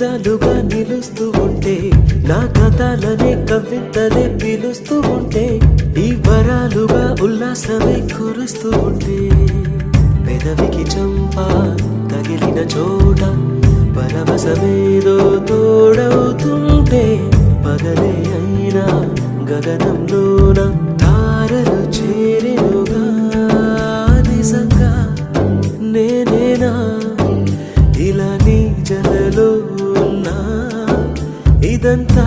నిజాలుగా నిలుస్తూ ఉంటే, నా కథలనే కవితలే పిలుస్తూ ఉంటే, ఈ వరాలుగా ఉల్లాసమే కురుస్తూ ఉంటే, పెదవికి చంప తగిలిన చోట పరవశమేదో తోడవుతుంటే, పగలే అయినా గగనంలోన తారలు చేరెనుగా. నిజంగా నేనేనా ఇలా నీ జతలో ఉన్నా, ఇదంతా